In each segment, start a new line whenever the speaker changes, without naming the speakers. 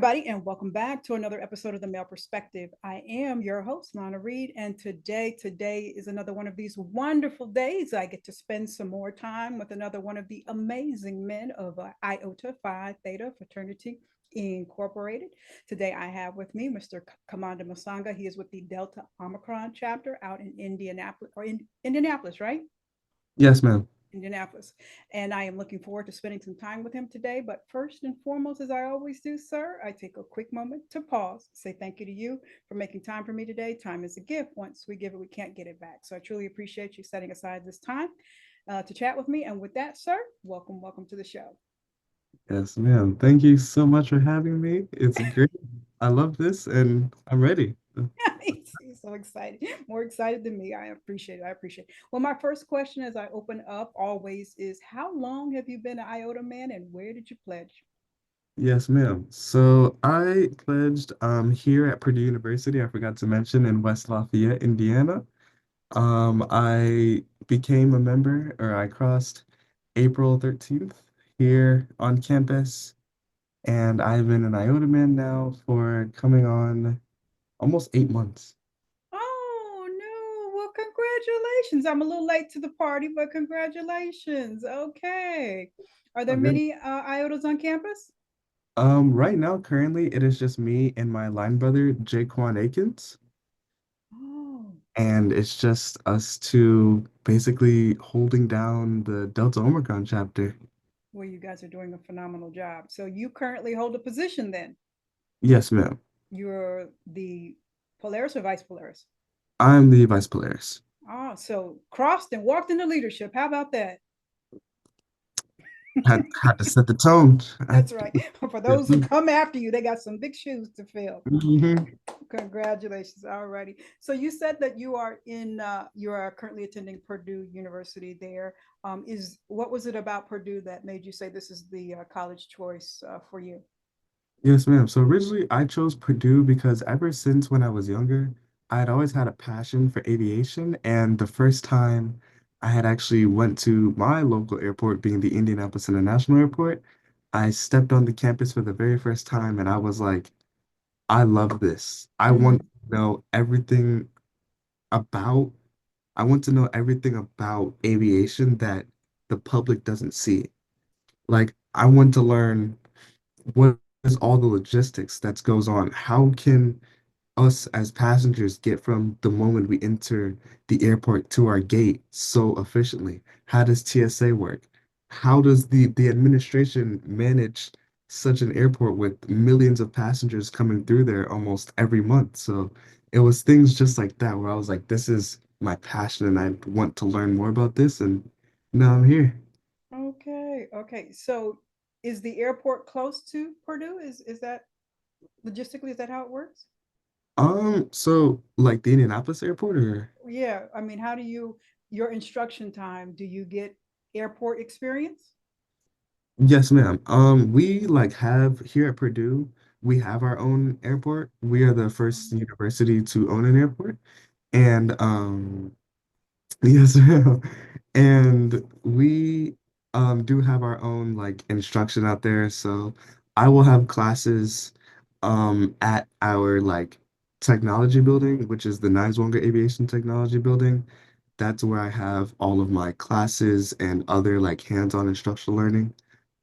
everybody, and welcome back to another episode of The Male Perspective. I am your host, Lana Reid, and today is another one of these wonderful days. I get to spend some more time with another one of the amazing men of Iota Phi Theta Fraternity Incorporated. Today, I have with me Mr. Kamanda Mosongo. He is with the Delta Omicron chapter out in Indianapolis, Indianapolis, right?
Yes, ma'am.
Indianapolis. And I am looking forward to spending some time with him today. But first and foremost, as I always do, sir, I take a quick moment to pause, say thank you to you for making time for me today. Time is a gift. Once we give it, we can't get it back. So I truly appreciate you setting aside this time to chat with me. And with that, sir, welcome to the show.
Yes, ma'am. Thank you so much for having me. It's great. I love this and I'm ready.
He's so excited, more excited than me. I appreciate it. I appreciate it. Well, my first question as I open up always is how long have you been an IOTA man and where did you pledge?
Yes, ma'am. So I pledged here at Purdue University, I forgot to mention in West Lafayette, Indiana. I became a member or I crossed April 13th here on campus and I've been an IOTA man now for coming on almost 8 months.
Oh, no. Well, congratulations. I'm a little late to the party, but congratulations. Okay. Are there
Okay.
many IOTAs on campus?
Right now, currently, it is just me and my line brother, 𝗙𝗘𝗏𝗏𝗏𝗏𝗏𝗏𝗏,
Oh,
and it's just us two basically holding down the Delta Omicron chapter.
well, you guys are doing a phenomenal job. So you currently hold a position then.
Yes, ma'am.
You're the Polaris or Vice Polaris?
I'm the Vice Polaris.
Oh, so crossed and walked into leadership. How about that?
Had to set the tone.
That's right. For those who come after you, they got some big shoes to fill.
Mhm.
Congratulations. Alrighty. So you said that you are currently attending Purdue University there. Is what was it about Purdue that made you say this is the college choice for you?
Yes, ma'am. So originally, I chose Purdue because ever since when I was younger, I had always had a passion for aviation. And the first time I had actually went to my local airport, being the Indianapolis International Airport, I stepped on the campus for the very first time, and I was like, I love this.
Mm,
Know everything about, I want to know everything about aviation that the public doesn't see. Like, I want to learn what is all the logistics that goes on. How can us as passengers get from the moment we enter the airport to our gate so efficiently? How does TSA work? How does the administration manage such an airport with millions of passengers coming through there almost every month? So it was things just like that where I was like, this is my passion and I want to learn more about this. And now I'm here.
okay. Okay. So is the airport close to Purdue? Is that logistically, is that how it works?
So like the Indianapolis airport or
Yeah. I mean, how do you your instruction time? Do you get airport experience?
yes, ma'am. We like have here at Purdue, we have our own airport. We are the first university to own an airport. And yes, ma'am. And we do have our own like instruction out there. So I will have classes at our like technology building, which is the 𝗏𝗏𝗏𝗏𝗏 Aviation Technology Building. That's where I have all of my classes and other like hands-on instructional learning.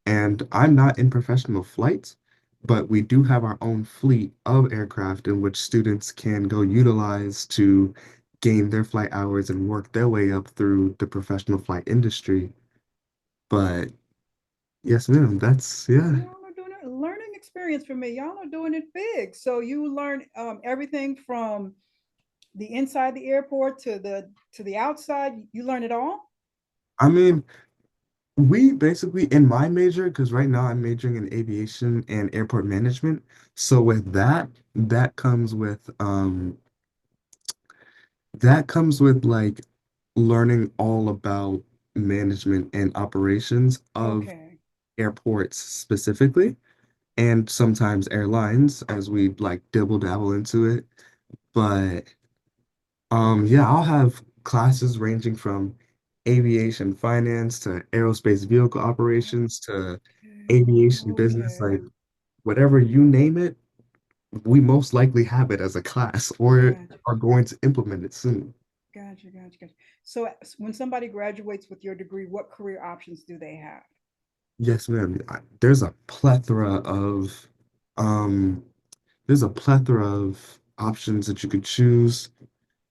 And I'm not in professional flight, but we do have our own fleet of aircraft in which students can go utilize to gain their flight hours and work their way up through the professional flight industry. But yes, ma'am, that's yeah.
Y'all are doing a learning experience for me. Y'all are doing it big. So you learn everything from the inside the airport to the outside. You learn it all.
I mean, we basically in my major, because right now I'm majoring in aviation and airport management. So with that, that comes with like learning all about management and operations of
Okay.
airports specifically, and sometimes airlines as we like dibble dabble into it. But yeah, I'll have classes ranging from aviation finance to aerospace vehicle operations to
Okay.
aviation business.
Okay.
Like whatever you name it, we most likely have it as a class or
Gotcha,
are going to implement it soon.
gotcha. So when somebody graduates with your degree, what career options do they have?
Yes, ma'am. There's a plethora of um options that you could choose.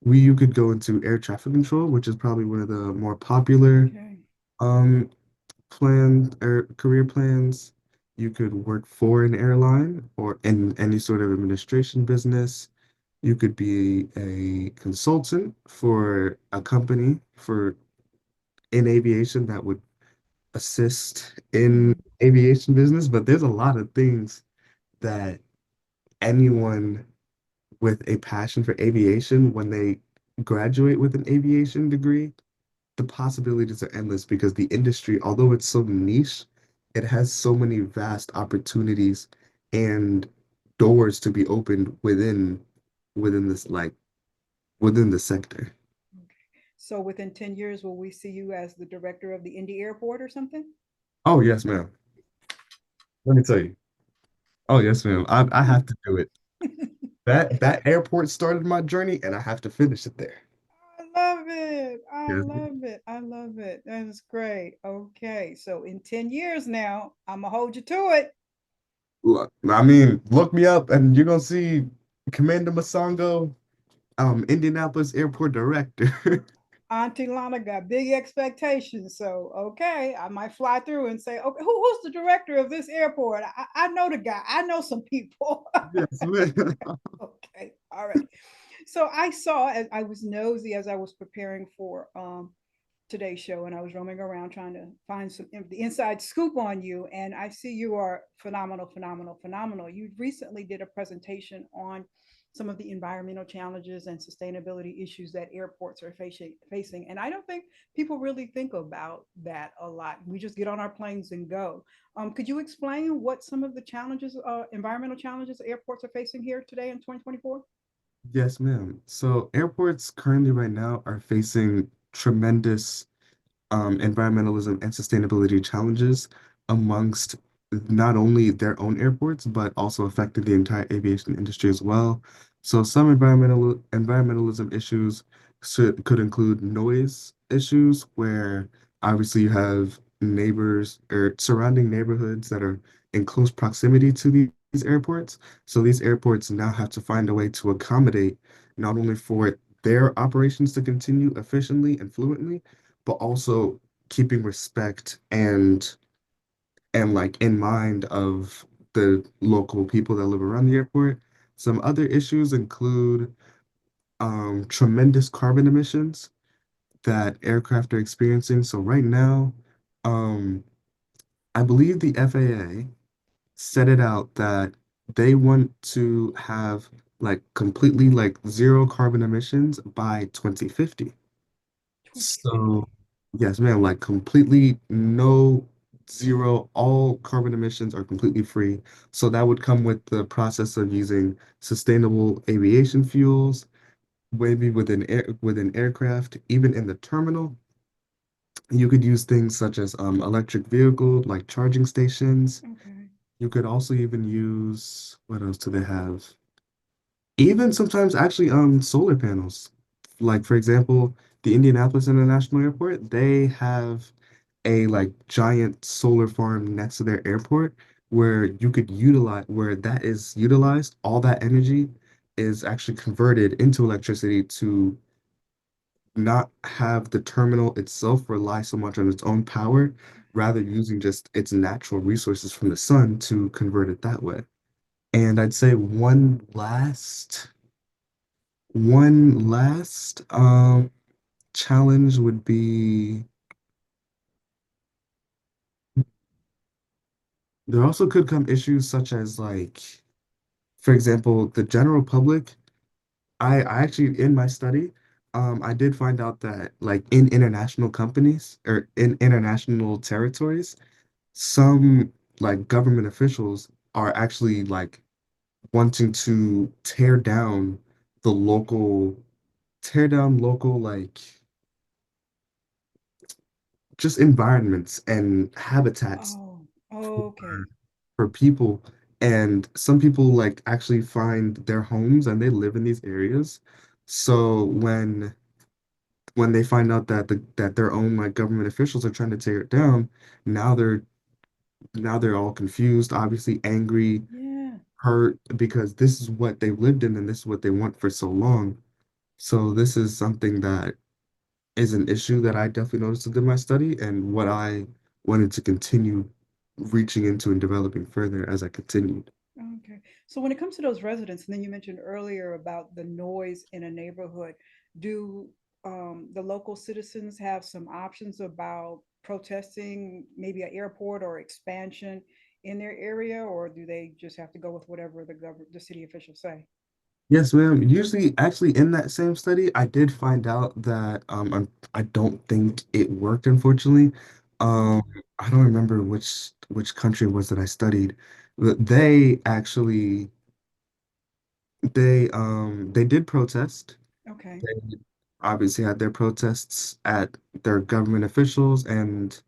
You could go into air traffic control, which is probably one of the more popular
Okay.
um plans or career plans. You could work for an airline or in any sort of administration business. You could be a consultant for a company for in aviation that would assist in
Mhm.
aviation business, but there's a lot of things that anyone with a passion for aviation, when they graduate with an aviation degree, the possibilities are endless because the industry, although it's so niche, it has so many vast opportunities and doors to be opened within this like within the sector.
Okay. So within 10 years, will we see you as the director of the Indy Airport or something?
Oh yes, ma'am. Let me tell you. Oh yes, ma'am. I have to do it. That airport started my journey and I have to finish it there.
I love it. I
Yes.
love it. I love it. That is great. Okay. So in 10 years now, I'm going to hold you to it.
Look, I mean, look me up and you're gonna see Kamanda Mosongo, Indianapolis Airport Director.
Auntie Lana got big expectations. So, okay, I might fly through and say, okay, who's the director of this airport? I know the guy. I know some people.
Yes, man.
Okay. All right. So I saw, as I was nosy as I was preparing for today's show, and I was roaming around trying to find the inside scoop on you. And I see you are phenomenal, phenomenal, phenomenal. You recently did a presentation on some of the environmental challenges and sustainability issues that airports are facing. And I don't think people really think about that a lot. We just get on our planes and go. Could you explain what some of the challenges, environmental challenges airports are facing here today in 2024?
Yes, ma'am. So airports currently right now are facing tremendous environmentalism and sustainability challenges amongst not only their own airports, but also affecting the entire aviation industry as well. So some environmentalism issues could include noise issues, where obviously you have neighbors or surrounding neighborhoods that are in close proximity to these airports. So these airports now have to find a way to accommodate not only for their operations to continue efficiently and fluently, but also keeping respect and like in mind of the local people that live around the airport. Some other issues include tremendous carbon emissions that aircraft are experiencing. So right now, um, I believe the FAA set it out that they want to have like completely like zero carbon emissions by 2050. So,
2050.
yes, ma'am, like completely no zero, all carbon emissions are completely free. So that would come with the process of using sustainable aviation fuels, maybe within aircraft, even in the terminal. You could use things such as electric vehicle, like charging stations.
Okay.
You could also even use, what else do they have? Even sometimes actually solar panels. Like for example, the Indianapolis International Airport, they have a like giant solar farm next to their airport where you could utilize where that is utilized, all that energy is actually converted into electricity to not have the terminal itself rely so much on its own power, rather using just its natural resources from the sun to convert it that way. And I'd say one last challenge would be there also could come issues such as like, for example, the general public. I actually in my study, I did find out that like in international companies or in international territories, some like government officials are actually like wanting to tear down local like just environments and habitats
Oh,
for
okay.
for people. And some people like actually find their homes and they live in these areas. So when they find out that that their own like government officials are trying to tear it down, now they're all confused, obviously angry,
Yeah.
hurt because this is what they've lived in and this is what they want for so long. So this is something that is an issue that I definitely noticed in my study and what I wanted to continue reaching into and developing further as I continued.
Okay. So when it comes to those residents, and then you mentioned earlier about the noise in a neighborhood, do the local citizens have some options about protesting maybe an airport or expansion in their area, or do they just have to go with whatever the city officials say?
Yes, ma'am. Usually, actually, in that same study, I did find out that I don't think it worked, unfortunately. Um,
Mm,
I don't remember which country it was that I studied. But they actually they did protest.
okay.
They obviously had their protests at their government officials, and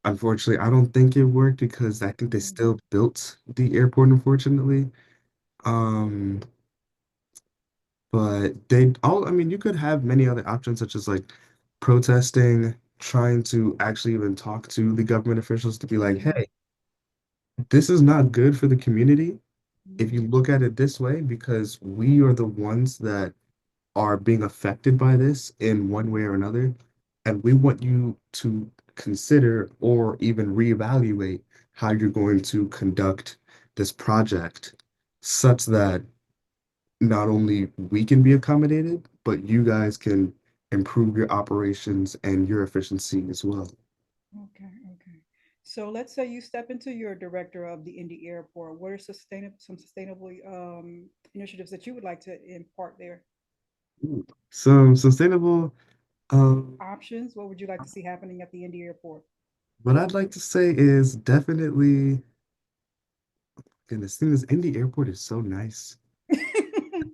unfortunately, I don't think it worked because I think they
Mm,
still built the airport, unfortunately. Um, But I mean, you could have many other options, such as like protesting, trying to actually even talk to the government officials to be like,
mhm,
hey, this is not good for the community if
mhm,
you look at it this way, because we are the ones that are being affected by this in one way or another. And we want you to consider or even reevaluate how you're going to conduct this project such that not only we can be accommodated, but you guys can improve your operations and your efficiency as well.
okay, okay. So let's say you step into your director of the Indy Airport. What are some sustainable initiatives that you would like to impart there?
Ooh. Some sustainable,
Options? What would you like to see happening at the Indy Airport?
what I'd like to say is definitely, goodness, thing is, Indy Airport is so nice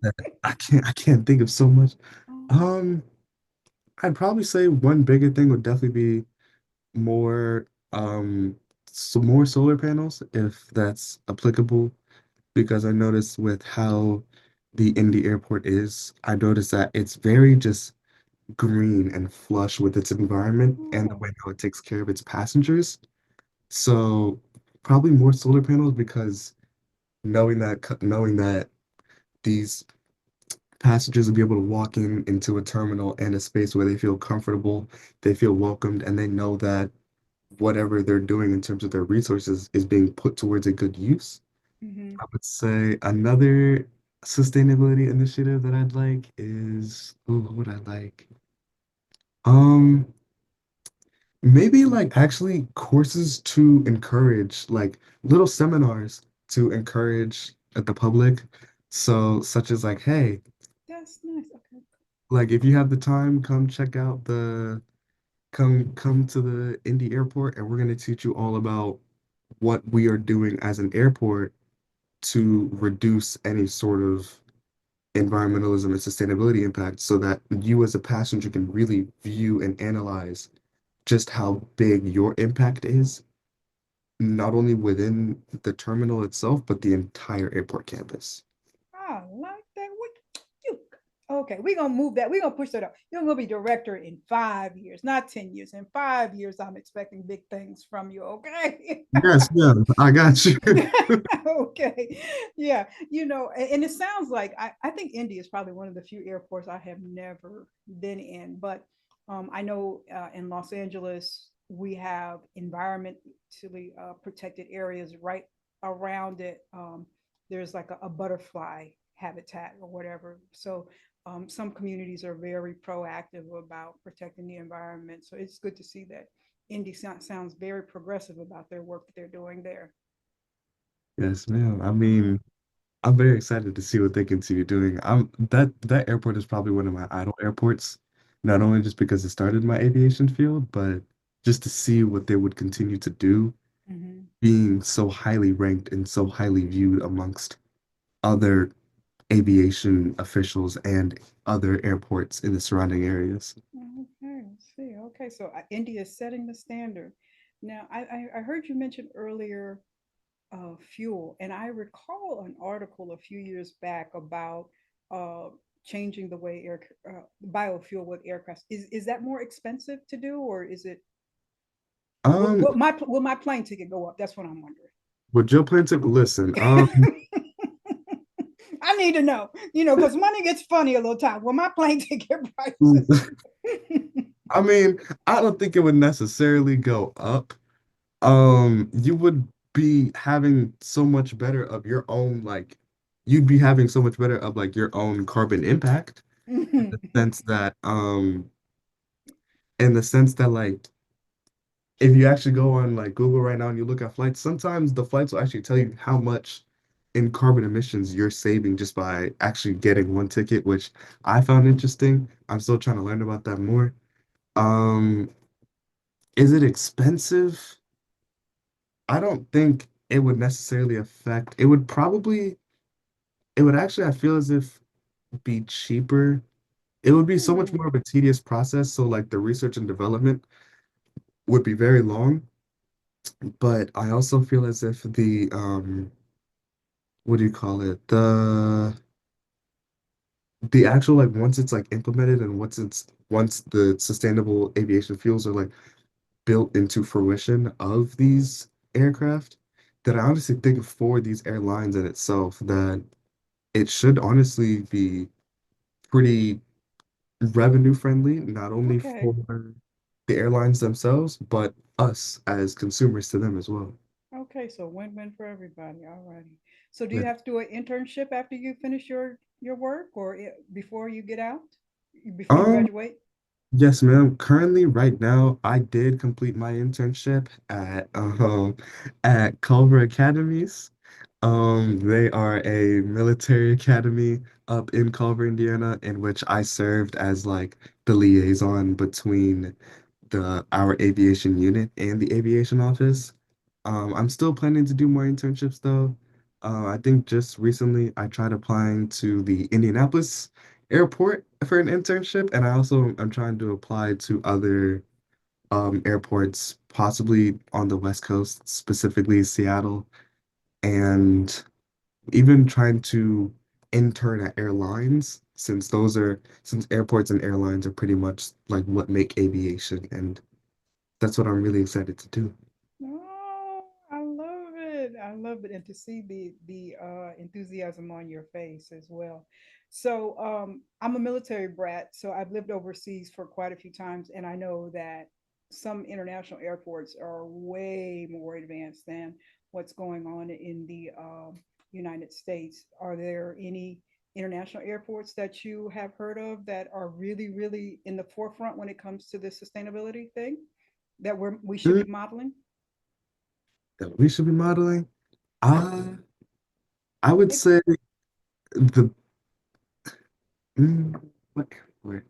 that I can't think of so much.
Oh,
Um, I'd probably say one bigger thing would definitely be more, some more solar panels, if that's applicable, because I noticed with how the Indy airport is, I noticed that it's very just green and flush with its environment and the
oh.
way how it takes care of its passengers. So probably more solar panels because knowing that these passengers will be able to walk into a terminal and a space where they feel comfortable, they feel welcomed, and they know that whatever they're doing in terms of their resources is being put towards a good use.
Hmm.
I would say another sustainability initiative that I'd like is, ooh, what would I like? Um, Maybe like actually courses to encourage, like little seminars to encourage the public. So such as like, hey,
That's nice. Okay.
like if you have the time, come to the Indy airport and we're gonna teach you all about what we are doing as an airport to reduce any sort of environmentalism and sustainability impact so that you as a passenger can really view and analyze just how big your impact is, not only within the terminal itself, but the entire airport campus.
I like that. What you okay, we're gonna move that. We're gonna push that up. You're gonna be director in 5 years, not 10 years. In 5 years, I'm expecting big things from you, okay?
Yes, yeah, I got you.
Okay. Yeah. And it sounds like I think India is probably one of the few airports I have never been in, but I know in Los Angeles, we have environmentally protected areas right around it. There's like a butterfly habitat or whatever. So some communities are very proactive about protecting the environment. So it's good to see that Indy sounds very progressive about their work that they're doing there.
Yes, ma'am. I mean, I'm very excited to see what they continue doing. That airport is probably one of my idol airports, not only just because it started my aviation field, but just to see what they would continue to do,
Mhm.
being so highly ranked and so highly viewed amongst other aviation officials and other airports in the surrounding areas.
Okay, let's see. Okay, so India is setting the standard. Now, I heard you mention earlier fuel. And I recall an article a few years back about uh, changing the way biofuel with aircraft. Is that more expensive to do, or is it?
Um,
Will my plane ticket go up? That's what I'm wondering.
would your plan to listen?
I need to know, because money gets funny a little time. Will my plane ticket prices?
I mean, I don't think it would necessarily go up. You would be having so much better of your own, like, you'd be having so much better of like your own carbon impact in the sense that, like, if you actually go on like Google right now and you look at flights, sometimes the flights will actually tell you how much in carbon emissions you're saving just by actually getting one ticket, which I found interesting. I'm still trying to learn about that more. Um, is it expensive? I don't think it would necessarily affect. It would actually, I feel as if be cheaper. It would be so much
Hmm.
more of a tedious process. So like the research and development would be very long. But I also feel as if what do you call it? The actual like once it's like implemented and once the sustainable aviation fuels are like built into fruition of these aircraft, that I honestly think for these airlines in itself that it should honestly be pretty revenue friendly, not only
Okay.
for the airlines themselves, but us as consumers to them as well.
Okay. So win-win for everybody. All righty. So do you
Yeah.
have to do an internship after you finish your work, or before you get out, before you
Um,
graduate?
yes, ma'am. Currently, right now, I did complete my internship at Culver Academies. They are a military academy up in Culver, Indiana, in which I served as like the liaison between the our aviation unit and the aviation office. I'm still planning to do more internships though. I think just recently I tried applying to the Indianapolis airport for an internship, and I also am trying to apply to other airports, possibly on the West Coast, specifically Seattle, and even trying to intern at airlines, since airports and airlines are pretty much like what make aviation, and that's what I'm really excited to do.
Oh, I love it. I love it. And to see the enthusiasm on your face as well. So I'm a military brat, so I've lived overseas for quite a few times, and I know that some international airports are way more advanced than what's going on in the United States. Are there any international airports that you have heard of that are really, really in the forefront when it comes to the sustainability thing that we should
Mm,
be modeling?
that we should be modeling. Uh, I would
Maybe.
say the what airport?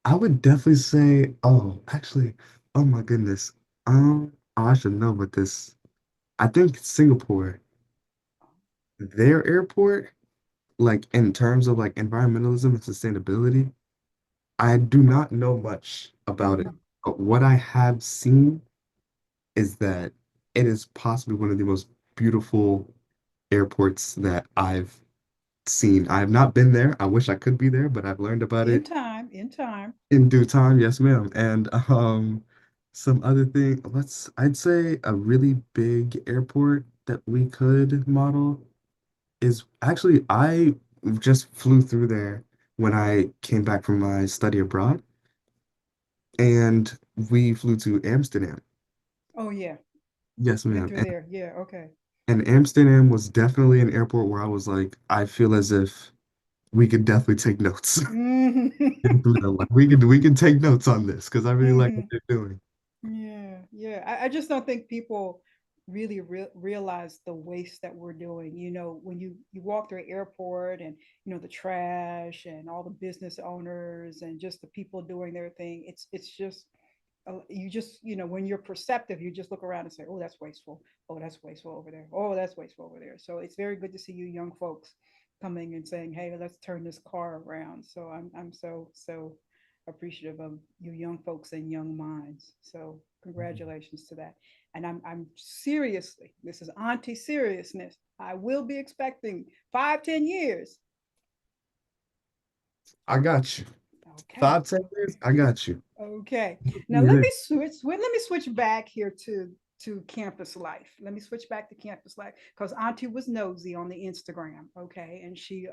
I would definitely say, oh, actually, oh my goodness. Oh, I should know about this. I think Singapore, their airport, like in terms of like environmentalism and sustainability, I do not know much about it.
Mhm.
But what I have seen is that it is possibly one of the most beautiful airports that I've seen. I have not been there. I wish I could be there, but I've learned about
In
it
time, in time.
in due time. Yes, ma'am. And some other thing, I'd say a really big airport that we could model is actually I just flew through there when I came back from my study abroad, and we flew to Amsterdam.
Oh yeah,
Yes,
been
ma'am.
through there. Yeah, okay.
And Amsterdam was definitely an airport where I was like, I feel as if we could definitely take notes.
Hmm.
Like, we could take notes on this because I really like what
Hmm.
they're doing.
Yeah, yeah. I just don't think people really realize the waste that we're doing. When you walk through an airport, and the trash and all the business owners and just the people doing their thing. It's just you just when you're perceptive, you just look around and say, oh, that's wasteful. Oh, that's wasteful over there. Oh, that's wasteful over there. So it's very good to see you young folks coming and saying, hey, let's turn this car around. So I'm so appreciative of you young folks and young minds. So congratulations to that. And I'm seriously, this is auntie seriousness. I will be expecting 5, 10 years.
I got you.
Okay.
5, 10 years, I got you.
Okay. Now
Yeah.
let me switch back here to campus life. Let me switch back to campus life because Auntie was nosy on the Instagram, okay, and she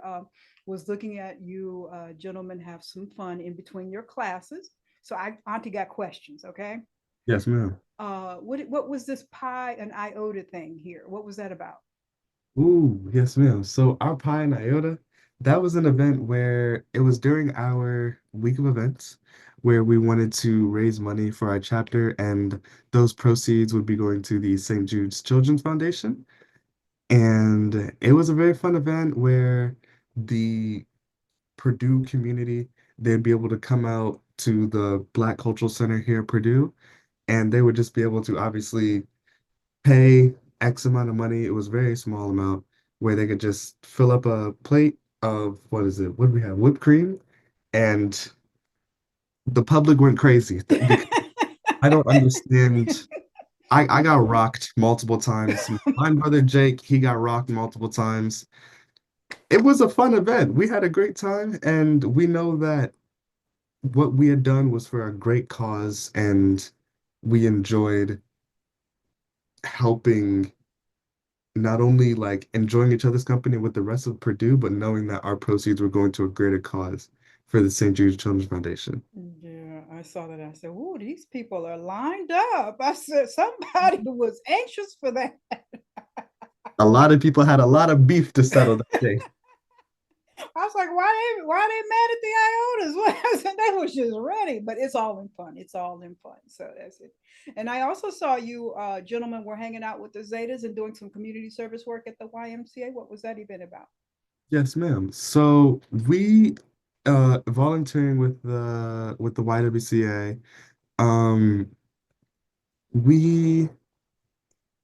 was looking at you gentlemen have some fun in between your classes. So Auntie got questions, okay.
Yes, ma'am.
What was this pi and iota thing here? What was that about?
Ooh, yes, ma'am. So our Pi and Iota, that was an event where it was during our week of events where we wanted to raise money for our chapter, and those proceeds would be going to the St. Jude's Children's Foundation. And it was a very fun event where the Purdue community, they'd be able to come out to the Black Cultural Center here at Purdue, and they would just be able to obviously pay X amount of money. It was a very small amount where they could just fill up a plate of what is it? What do we have? Whipped cream. And the public went crazy because I don't understand. I got rocked multiple times. My brother Jake, he got rocked multiple times. It was a fun event. We had a great time, and we know that what we had done was for a great cause, and we enjoyed helping, not only like enjoying each other's company with the rest of Purdue, but knowing that our proceeds were going to a greater cause for the St. Jude Children's Foundation.
Yeah, I saw that. I said, "Oh, these people are lined up." I said, "Somebody was anxious for that."
A lot of people had a lot of beef to settle that day.
I was like, why they mad at the Iotas? What I said, they was just ready, but it's all in fun. It's all in fun. So that's it. And I also saw you gentlemen were hanging out with the Zetas and doing some community service work at the YMCA. What was that event about?
Yes, ma'am. So we volunteering with the YWCA, um we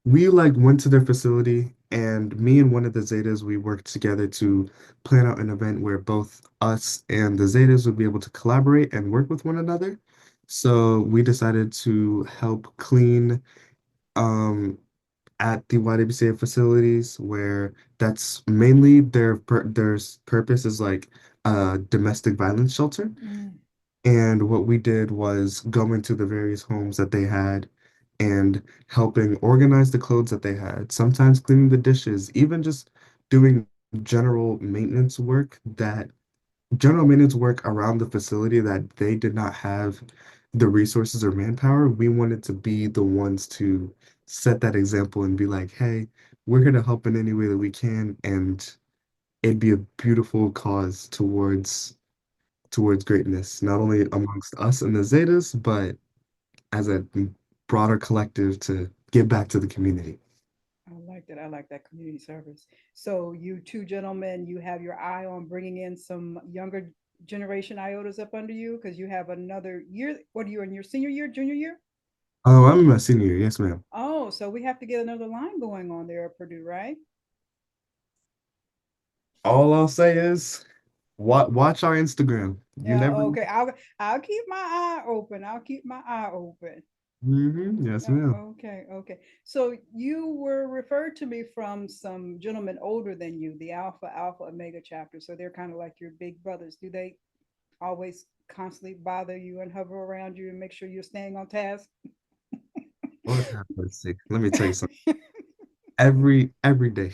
we like went to their facility, and me and one of the Zetas, we worked together to plan out an event where both us and the Zetas would be able to collaborate and work with one another. So we decided to help clean um at the YWCA facilities, where that's mainly their purpose is like a domestic violence shelter.
Mm.
And what we did was go into the various homes that they had and helping organize the clothes that they had, sometimes cleaning the dishes, even just doing general maintenance work that general maintenance work around the facility that they did not have the resources or manpower. We wanted to be the ones to set that example and be like, hey, we're here to help in any way that we can. And it'd be a beautiful cause towards greatness, not only amongst us and the Zetas, but as a broader collective to give back to the community.
I like that. I like that community service. So you two gentlemen, you have your eye on bringing in some younger generation Iotas up under you because you have another year. What are you in your senior year, junior year?
Oh, I'm in my senior year. Yes, ma'am.
Oh, so we have to get another line going on there at Purdue, right?
All I'll say is watch our Instagram. You
Yeah,
never.
okay. I'll keep my eye open. I'll keep my eye open.
Yes, ma'am.
Okay, okay. So you were referred to me from some gentlemen older than you, the Alpha Omega chapter. So they're kind of like your big brothers. Do they always constantly bother you and hover around you and make sure you're staying on task?
Lord have mercy. Let me tell you something. Every day,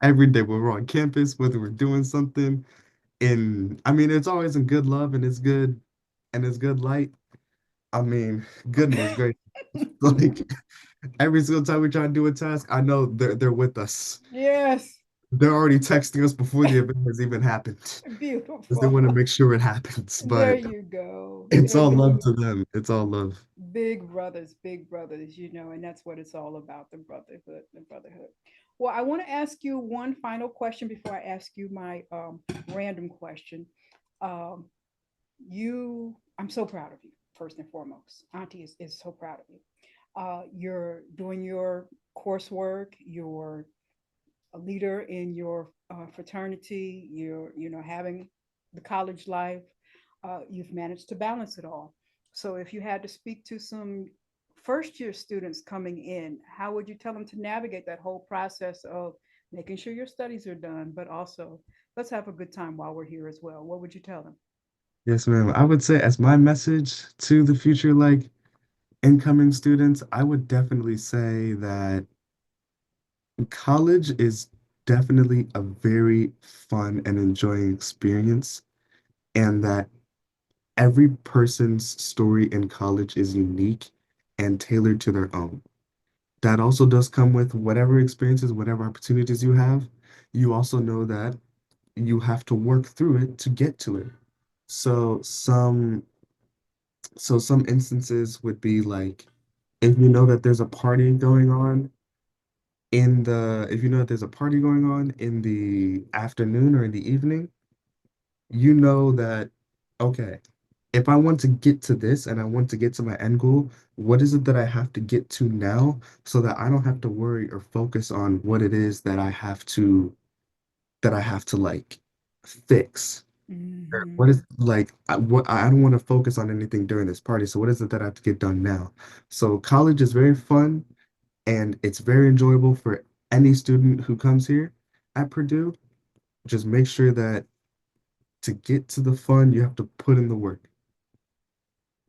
every day when we're on campus, whether we're doing something I mean, it's always in good love, and it's good light. I mean, goodness gracious. Like every single time we try to do a task, I know they're with us.
Yes,
They're already texting us before the event has even happened because they
beautiful.
want to make sure it happens.
There
But
you go.
it's
There
all
you
love
go.
to them. It's all love.
Big brothers, and that's what it's all about, the brotherhood. Well, I want to ask you one final question before I ask you my random question. Um, I'm so proud of you, first and foremost. Auntie is so proud of you. You're doing your coursework, you're a leader in your fraternity, you're, having the college life. you've managed to balance it all. So if you had to speak to some first year students coming in, how would you tell them to navigate that whole process of making sure your studies are done, but also let's have a good time while we're here as well? What would you tell them?
Yes, ma'am. I would say as my message to the future, like incoming students, I would definitely say that college is definitely a very fun and enjoying experience, and that every person's story in college is unique and tailored to their own. That also does come with whatever experiences, whatever opportunities you have. You also know that you have to work through it to get to it. So some instances would be like if you know that there's a party going on if you know that there's a party going on in the afternoon or in the evening, you know that okay, if I want to get to this and I want to get to my end goal, what is it that I have to get to now so that I don't have to worry or focus on what it is that I have to like fix. What
Mm-hmm.
is like what I don't want to focus on anything during this party. So what is it that I have to get done now? So college is very fun and it's very enjoyable for any student who comes here at Purdue. Just make sure that to get to the fun, you have to put in the work.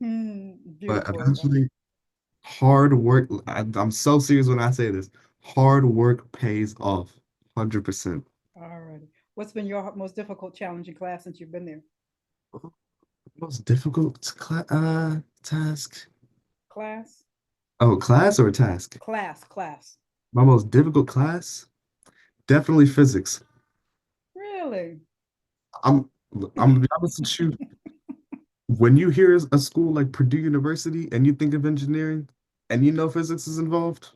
But
Beautiful.
eventually, hard work, I'm so serious when I say this. Hard work pays off 100%.
All righty. What's been your most difficult, challenging class since you've been there?
Most difficult task.
Class?
Oh, class or task?
Class.
My most difficult class? Definitely physics.
Really?
I'm I'm gonna be honest with you. When you hear a school like Purdue University and you think of engineering and you know physics is involved,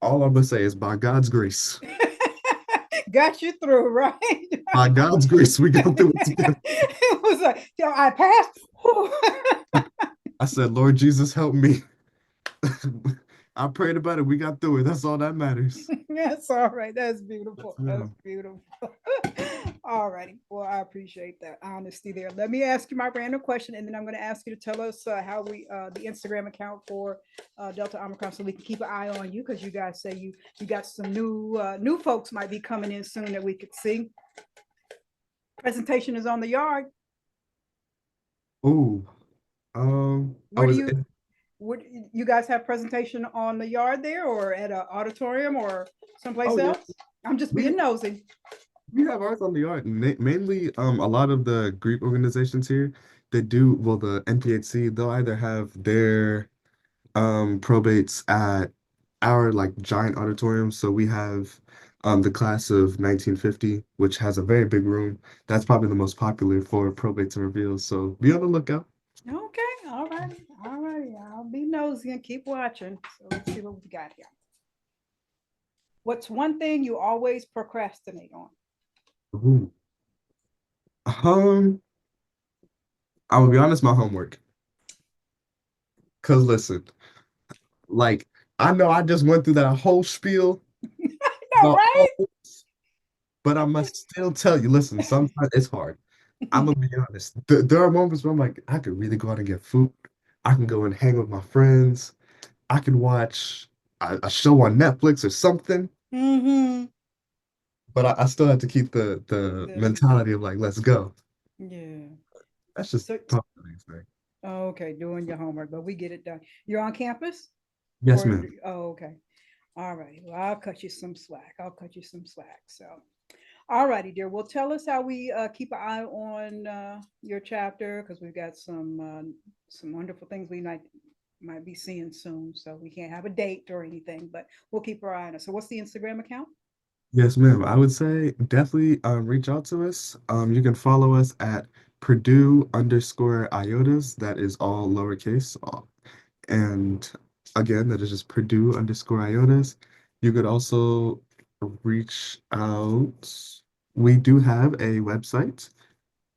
all I'm gonna say is by God's grace.
Got you through, right?
By God's grace, we go through it together.
It was like, yo, I passed.
I said, Lord Jesus, help me. I prayed about it. We got through it. That's all that matters.
That's all right. That's
Yes,
beautiful. That's
ma'am.
beautiful. All righty. Well, I appreciate that honesty there. Let me ask you my random question, and then I'm going to ask you to tell us how the Instagram account for Delta Omicron, so we can keep an eye on you because you guys say you got some new folks might be coming in soon that we could see. Presentation is on the yard.
Oh,
Where do
is
you would you guys have presentation on the yard there or at an auditorium or someplace
oh yeah.
else? I'm just
We
being nosy.
we have ours on the art. Mainly, a lot of the Greek organizations here, they do well. The NPHC, they'll either have their probates at our like giant auditorium. So we have the class of 1950, which has a very big room. That's probably the most popular for probates and reveals. So be on the lookout.
Okay, all right, all right. I'll be nosy and keep watching. So let's see what we got here. What's one thing you always procrastinate on?
Ooh. Um, I will be honest, my homework. Cause listen, like I know I just went through that whole spiel
No,
about all
right?
this, but I must still tell you, listen, sometimes it's hard. I'm gonna be honest. There are moments where I'm like, I could really go out and get food. I can go and hang with my friends. I can watch a show on Netflix or something,
Mm-hmm.
but I still have to keep the
The,
mentality of like, let's go.
yeah.
That's just
So,
part of the thing.
okay, doing your homework, but we get it done. You're on campus?
Yes,
Or,
ma'am.
oh, okay. All righty. Well, I'll cut you some slack. I'll cut you some slack. So, all righty, dear. Well, tell us how we keep an eye on your chapter because we've got some wonderful things we might be seeing soon. So we can't have a date or anything, but we'll keep our eye on it. So, what's the Instagram account?
Yes, ma'am. I would say definitely reach out to us. You can follow us at Purdue_Iotas. That is all lowercase. And again, that is just Purdue_Iotas. You could also reach out. We do have a website.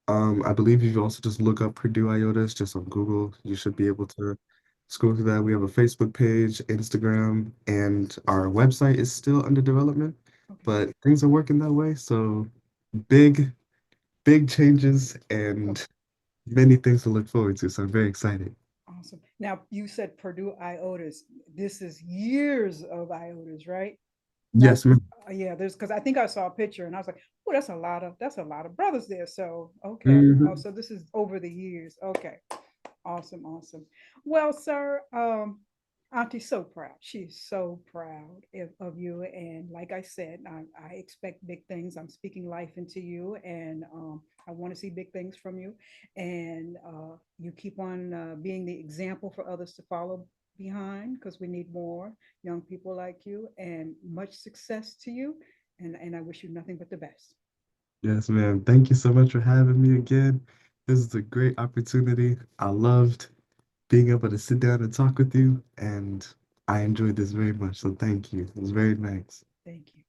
I believe if you also just look up Purdue Iotas just on Google, you should be able to scroll through that. We have a Facebook page, Instagram, and our website is still under development,
Okay.
but things are working that way. So big, big changes and many things to look forward to. So I'm very excited.
Awesome. Now you said Purdue Iotas. This is years of Iotas, right? Not
Yes, ma'am.
yeah, there's because I think I saw a picture and I was like, oh, that's a lot of brothers there. So okay. Oh,
Mhm.
so this is over the years. Okay. Awesome, awesome. Well, sir, Auntie's so proud. She's so proud of you. And like I said, I expect big things. I'm speaking life into you, and I want to see big things from you. And you keep on being the example for others to follow behind, because we need more young people like you. And much success to you. And I wish you nothing but the best.
Yes, ma'am. Thank you so much for having me again. This is a great opportunity. I loved being able to sit down and talk with you, and I enjoyed this very much. So thank you. It was very nice.
Thank you.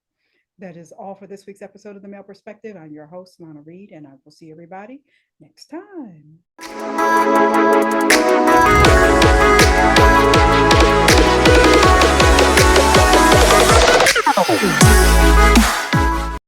That is all for this week's episode of The Male Perspective. I'm your host, Lana Reid, and I will see everybody next time.